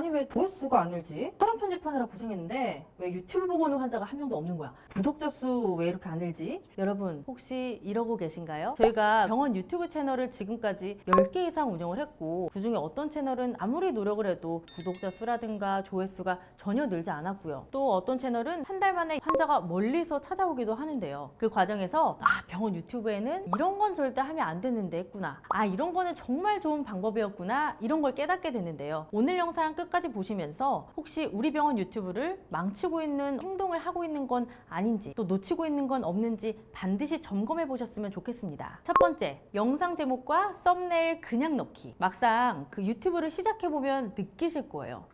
아니 왜 조회수가 안 늘지? 사람 편집하느라 고생했는데 왜 유튜브 보고 오는 환자가 한 명도 없는 거야? 구독자 수 왜 이렇게 안 늘지? 여러분 혹시 이러고 계신가요? 저희가 병원 유튜브 채널을 지금까지 10개 이상 운영을 했고 그중에 어떤 채널은 아무리 노력을 해도 구독자 수라든가 조회수가 전혀 늘지 않았고요. 또 어떤 채널은 한 달 만에 환자가 멀리서 찾아오기도 하는데요. 그 과정에서 병원 유튜브에는 이런 건 절대 하면 안 되는데 했구나. 이런 거는 정말 좋은 방법이었구나. 이런 걸 깨닫게 되는데요. 오늘 영상 끝까지 보시면서 혹시 우리 병원 유튜브를 망치고 있는 행동을 하고 있는 건 아닌지 또 놓치고 있는 건 없는지 반드시 점검해 보셨으면 좋겠습니다. 첫 번째, 영상 제목과 썸네일 그냥 넣기. 막상 그 유튜브를 시작해 보면 느끼실 거예요.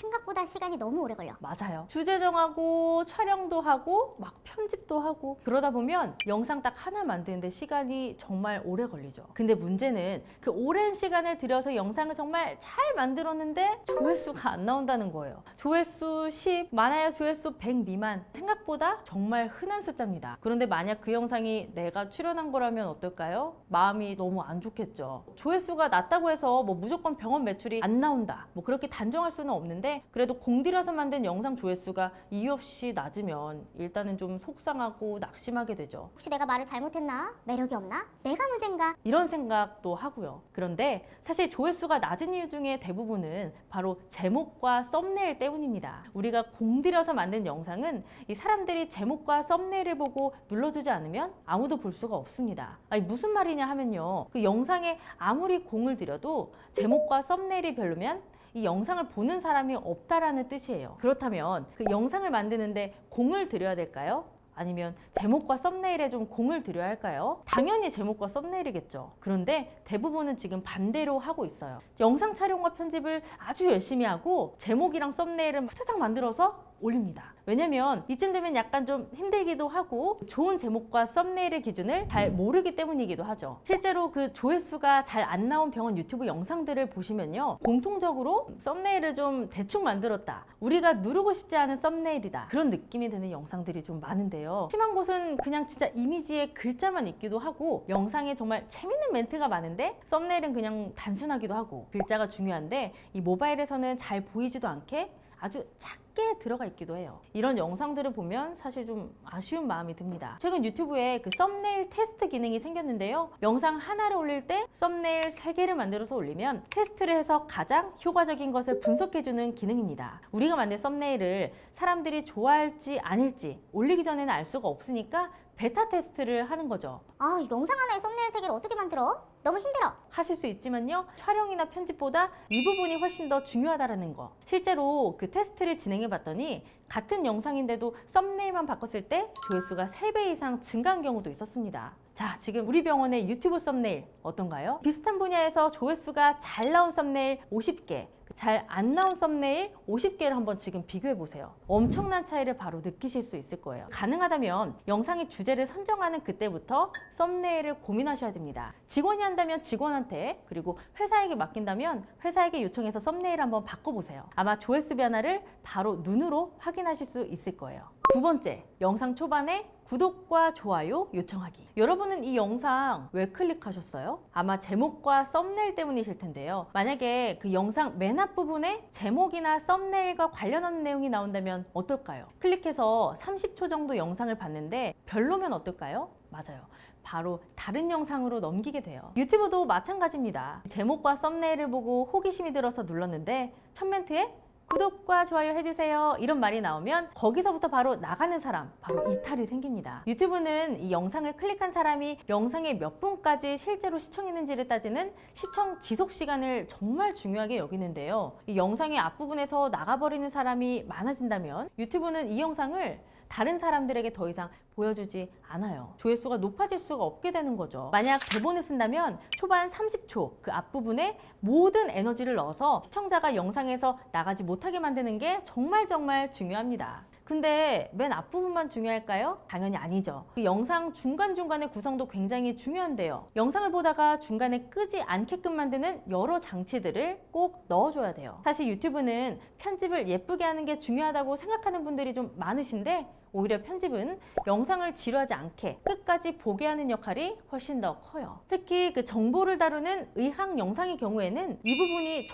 생각보다 시간이 너무 오래 걸려. 맞아요. 주제 정하고 촬영도 하고 막 편집도 하고 그러다 보면 영상 딱 하나 만드는데 시간이 정말 오래 걸리죠. 근데 문제는 그 오랜 시간을 들여서 영상을 정말 잘 만들었는데 조회수가 안 나온다는 거예요. 조회수 10, 많아야 조회수 100 미만. 생각보다 정말 흔한 숫자입니다. 그런데 만약 그 영상이 내가 출연한 거라면 어떨까요? 마음이 너무 안 좋겠죠. 조회수가 낮다고 해서 뭐 무조건 병원 매출이 안 나온다. 뭐 그렇게 단정할 수는 없는데 그래도 공들여서 만든 영상 조회수가 이유 없이 낮으면 일단은 좀 속상하고 낙심하게 되죠. 혹시 내가 말을 잘못했나? 매력이 없나? 내가 문제인가? 이런 생각도 하고요. 그런데 사실 조회수가 낮은 이유 중에 대부분은 바로 제목과 썸네일 때문입니다. 우리가 공들여서 만든 영상은 이 사람들이 제목과 썸네일을 보고 눌러주지 않으면 아무도 볼 수가 없습니다. 무슨 말이냐 하면요. 그 영상에 아무리 공을 들여도 제목과 썸네일이 별로면 이 영상을 보는 사람이 없다라는 뜻이에요. 그렇다면 그 영상을 만드는데 공을 들여야 될까요? 아니면 제목과 썸네일에 좀 공을 들여야 할까요? 당연히 제목과 썸네일이겠죠. 그런데 대부분은 지금 반대로 하고 있어요. 영상 촬영과 편집을 아주 열심히 하고 제목이랑 썸네일은 후다닥 만들어서 올립니다. 왜냐면 이쯤 되면 약간 좀 힘들기도 하고 좋은 제목과 썸네일의 기준을 잘 모르기 때문이기도 하죠. 실제로 그 조회수가 잘 안 나온 병원 유튜브 영상들을 보시면요. 공통적으로 썸네일을 좀 대충 만들었다. 우리가 누르고 싶지 않은 썸네일이다. 그런 느낌이 드는 영상들이 좀 많은데요. 심한 곳은 그냥 진짜 이미지에 글자만 있기도 하고 영상에 정말 재밌는 멘트가 많은데 썸네일은 그냥 단순하기도 하고 글자가 중요한데 이 모바일에서는 잘 보이지도 않게 아주 작게 들어가 있기도 해요. 이런 영상들을 보면 사실 좀 아쉬운 마음이 듭니다. 최근 유튜브에 그 썸네일 테스트 기능이 생겼는데요. 영상 하나를 올릴 때 썸네일 3개를 만들어서 올리면 테스트를 해서 가장 효과적인 것을 분석해주는 기능입니다. 우리가 만든 썸네일을 사람들이 좋아할지 아닐지 올리기 전에는 알 수가 없으니까 베타 테스트를 하는 거죠. 영상 하나에 썸네일 3개를 어떻게 만들어? 너무 힘들어. 하실 수 있지만요. 촬영이나 편집보다 이 부분이 훨씬 더 중요하다는 거. 실제로 그 테스트를 진행해 봤더니 같은 영상인데도 썸네일만 바꿨을 때 조회수가 3배 이상 증가한 경우도 있었습니다. 자, 지금 우리 병원의 유튜브 썸네일 어떤가요? 비슷한 분야에서 조회수가 잘 나온 썸네일 50개, 잘 안 나온 썸네일 50개를 한번 지금 비교해 보세요. 엄청난 차이를 바로 느끼실 수 있을 거예요. 가능하다면 영상의 주제를 선정하는 그때부터 썸네일을 고민하셔야 됩니다. 직원이 한다면 직원한테, 그리고 회사에게 맡긴다면 회사에게 요청해서 썸네일 한번 바꿔보세요. 아마 조회수 변화를 바로 눈으로 확인하실 수 있을 거예요. 두 번째, 영상 초반에 구독과 좋아요 요청하기. 여러분은 이 영상 왜 클릭하셨어요? 아마 제목과 썸네일 때문이실 텐데요. 만약에 그 영상 맨 앞부분에 제목이나 썸네일과 관련한 내용이 나온다면 어떨까요? 클릭해서 30초 정도 영상을 봤는데 별로면 어떨까요? 맞아요. 바로 다른 영상으로 넘기게 돼요. 유튜브도 마찬가지입니다. 제목과 썸네일을 보고 호기심이 들어서 눌렀는데 첫 멘트에 구독과 좋아요 해주세요 이런 말이 나오면 거기서부터 바로 나가는 사람, 바로 이탈이 생깁니다. 유튜브는 이 영상을 클릭한 사람이 영상의 몇 분까지 실제로 시청했는지를 따지는 시청 지속 시간을 정말 중요하게 여기는데요. 이 영상의 앞부분에서 나가버리는 사람이 많아진다면 유튜브는 이 영상을 다른 사람들에게 더 이상 보여주지 않아요. 조회수가 높아질 수가 없게 되는 거죠. 만약 대본을 쓴다면 초반 30초 그 앞부분에 모든 에너지를 넣어서 시청자가 영상에서 나가지 못하게 만드는 게 정말 중요합니다. 근데 맨 앞부분만 중요할까요? 당연히 아니죠. 그 영상 중간중간의 구성도 굉장히 중요한데요. 영상을 보다가 중간에 끄지 않게끔 만드는 여러 장치들을 꼭 넣어줘야 돼요. 사실 유튜브는 편집을 예쁘게 하는 게 중요하다고 생각하는 분들이 좀 많으신데 오히려 편집은 영상을 지루하지 않게 끝까지 보게 하는 역할이 훨씬 더 커요. 특히 그 정보를 다루는 의학 영상의 경우에는 이 부분이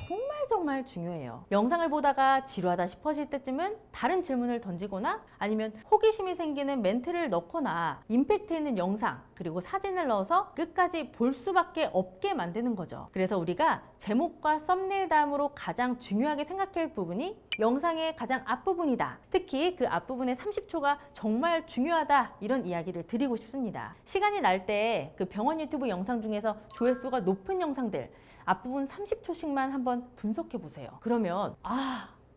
정말 중요해요. 영상을 보다가 지루하다 싶어질 때쯤은 다른 질문을 던지거나 아니면 호기심이 생기는 멘트를 넣거나 임팩트 있는 영상 그리고 사진을 넣어서 끝까지 볼 수밖에 없게 만드는 거죠. 그래서 우리가 제목과 썸네일 다음으로 가장 중요하게 생각해야 할 부분이 영상의 가장 앞부분이다. 특히 그 앞부분의 30초가 정말 중요하다. 이런 이야기를 드리고 싶습니다. 시간이 날 때 그 병원 유튜브 영상 중에서 조회수가 높은 영상들 앞부분 30초씩만 한번 분석해 보세요. 그러면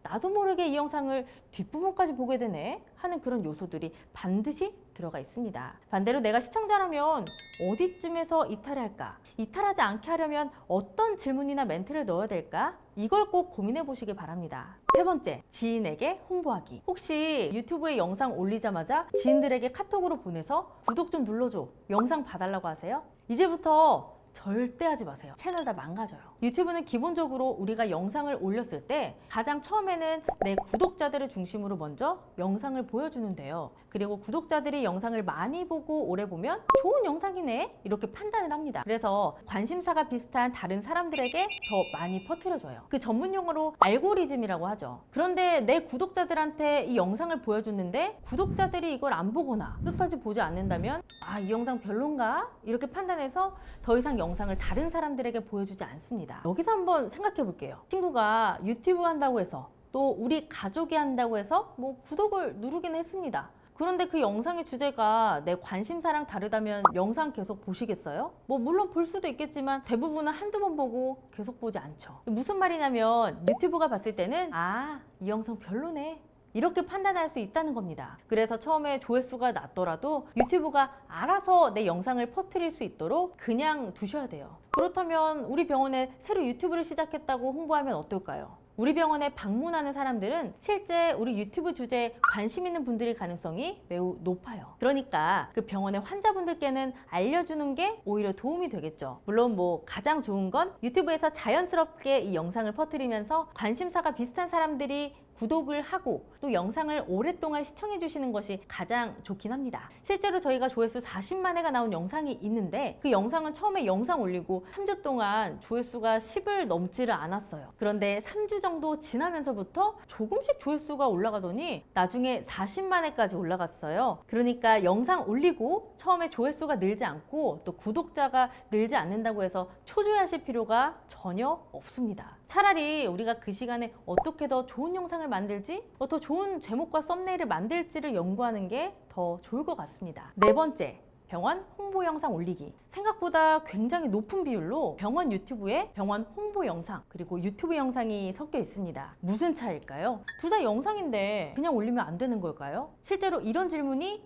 나도 모르게 이 영상을 뒷부분까지 보게 되네 하는 그런 요소들이 반드시 들어가 있습니다. 반대로 내가 시청자라면 어디쯤에서 이탈할까? 이탈하지 않게 하려면 어떤 질문이나 멘트를 넣어야 될까? 이걸 꼭 고민해 보시기 바랍니다. 세 번째, 지인에게 홍보하기. 혹시 유튜브에 영상 올리자마자 지인들에게 카톡으로 보내서 구독 좀 눌러줘, 영상 봐달라고 하세요? 이제부터 절대 하지 마세요. 채널 다 망가져요. 유튜브는 기본적으로 우리가 영상을 올렸을 때 가장 처음에는 내 구독자들을 중심으로 먼저 영상을 보여주는데요. 그리고 구독자들이 영상을 많이 보고 오래 보면 좋은 영상이네 이렇게 판단을 합니다. 그래서 관심사가 비슷한 다른 사람들에게 더 많이 퍼뜨려줘요. 그 전문 용어로 알고리즘이라고 하죠. 그런데 내 구독자들한테 이 영상을 보여줬는데 구독자들이 이걸 안 보거나 끝까지 보지 않는다면 이 영상 별론가? 이렇게 판단해서 더 이상 영상을 다른 사람들에게 보여주지 않습니다. 여기서 한번 생각해 볼게요. 친구가 유튜브 한다고 해서 또 우리 가족이 한다고 해서 구독을 누르긴 했습니다. 그런데 그 영상의 주제가 내 관심사랑 다르다면 영상 계속 보시겠어요? 물론 볼 수도 있겠지만 대부분은 한두 번 보고 계속 보지 않죠. 무슨 말이냐면 유튜브가 봤을 때는 이 영상 별로네 이렇게 판단할 수 있다는 겁니다. 그래서 처음에 조회수가 낮더라도 유튜브가 알아서 내 영상을 퍼뜨릴 수 있도록 그냥 두셔야 돼요. 그렇다면 우리 병원에 새로 유튜브를 시작했다고 홍보하면 어떨까요? 우리 병원에 방문하는 사람들은 실제 우리 유튜브 주제에 관심 있는 분들일 가능성이 매우 높아요. 그러니까 그 병원의 환자분들께는 알려주는 게 오히려 도움이 되겠죠. 물론 가장 좋은 건 유튜브에서 자연스럽게 이 영상을 퍼뜨리면서 관심사가 비슷한 사람들이 구독을 하고 또 영상을 오랫동안 시청해 주시는 것이 가장 좋긴 합니다. 실제로 저희가 조회수 40만 회가 나온 영상이 있는데 그 영상은 처음에 영상 올리고 3주 동안 조회수가 10을 넘지를 않았어요. 그런데 3주 정도 지나면서부터 조금씩 조회수가 올라가더니 나중에 40만 회까지 올라갔어요. 그러니까 영상 올리고 처음에 조회수가 늘지 않고 또 구독자가 늘지 않는다고 해서 초조해하실 필요가 전혀 없습니다. 차라리 우리가 그 시간에 어떻게 더 좋은 영상을 만들지, 더 좋은 제목과 썸네일을 만들지를 연구하는 게 더 좋을 것 같습니다. 네 번째, 병원 홍보 영상 올리기. 생각보다 굉장히 높은 비율로 병원 유튜브에 병원 홍보 영상 그리고 유튜브 영상이 섞여 있습니다. 무슨 차이일까요? 둘 다 영상인데 그냥 올리면 안 되는 걸까요? 실제로 이런 질문이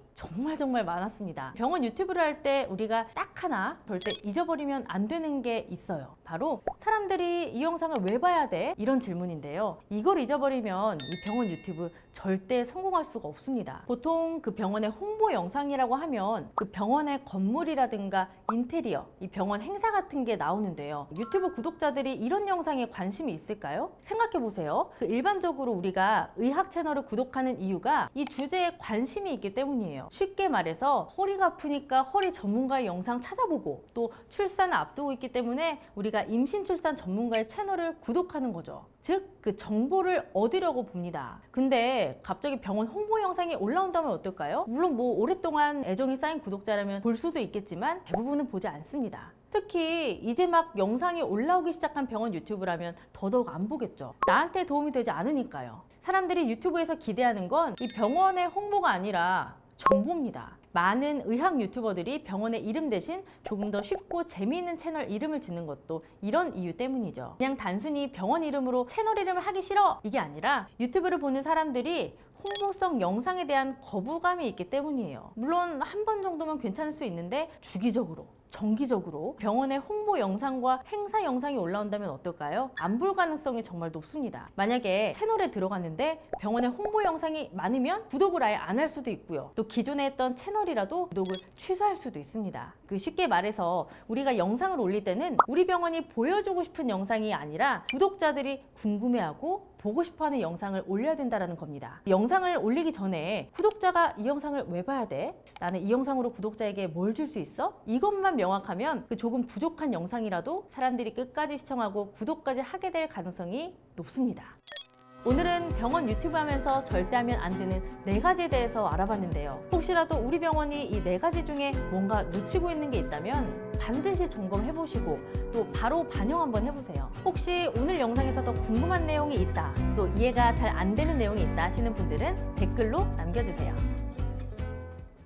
정말 많았습니다. 병원 유튜브를 할 때 우리가 딱 하나 절대 잊어버리면 안 되는 게 있어요. 바로 사람들이 이 영상을 왜 봐야 돼? 이런 질문인데요. 이걸 잊어버리면 이 병원 유튜브 절대 성공할 수가 없습니다. 보통 그 병원의 홍보 영상이라고 하면 그 병원의 건물이라든가 인테리어, 이 병원 행사 같은 게 나오는데요. 유튜브 구독자들이 이런 영상에 관심이 있을까요? 생각해 보세요. 일반적으로 우리가 의학 채널을 구독하는 이유가 이 주제에 관심이 있기 때문이에요. 쉽게 말해서 허리가 아프니까 허리 전문가의 영상 찾아보고 또 출산을 앞두고 있기 때문에 우리가 임신 출산 전문가의 채널을 구독하는 거죠. 즉 그 정보를 얻으려고 봅니다. 근데 갑자기 병원 홍보 영상이 올라온다면 어떨까요? 물론 오랫동안 애정이 쌓인 구독자라면 볼 수도 있겠지만 대부분은 보지 않습니다. 특히 이제 막 영상이 올라오기 시작한 병원 유튜브라면 더더욱 안 보겠죠. 나한테 도움이 되지 않으니까요. 사람들이 유튜브에서 기대하는 건 이 병원의 홍보가 아니라 정보입니다. 많은 의학 유튜버들이 병원의 이름 대신 조금 더 쉽고 재미있는 채널 이름을 짓는 것도 이런 이유 때문이죠. 그냥 단순히 병원 이름으로 채널 이름을 하기 싫어 이게 아니라 유튜브를 보는 사람들이 홍보성 영상에 대한 거부감이 있기 때문이에요. 물론 한 번 정도면 괜찮을 수 있는데 주기적으로 정기적으로 병원의 홍보 영상과 행사 영상이 올라온다면 어떨까요? 안 볼 가능성이 정말 높습니다. 만약에 채널에 들어갔는데 병원의 홍보 영상이 많으면 구독을 아예 안 할 수도 있고요. 또 기존에 했던 채널이라도 구독을 취소할 수도 있습니다. 쉽게 말해서 우리가 영상을 올릴 때는 우리 병원이 보여주고 싶은 영상이 아니라 구독자들이 궁금해하고 보고 싶어하는 영상을 올려야 된다는 겁니다. 영상을 올리기 전에 구독자가 이 영상을 왜 봐야 돼? 나는 이 영상으로 구독자에게 뭘 줄 수 있어? 이것만 명확하면 그 조금 부족한 영상이라도 사람들이 끝까지 시청하고 구독까지 하게 될 가능성이 높습니다. 오늘은 병원 유튜브 하면서 절대 하면 안 되는 4가지에 대해서 알아봤는데요. 혹시라도 우리 병원이 이 4가지 중에 뭔가 놓치고 있는 게 있다면 반드시 점검해보시고 또 바로 반영 한번 해보세요. 혹시 오늘 영상에서 더 궁금한 내용이 있다, 또 이해가 잘 안 되는 내용이 있다 하시는 분들은 댓글로 남겨주세요.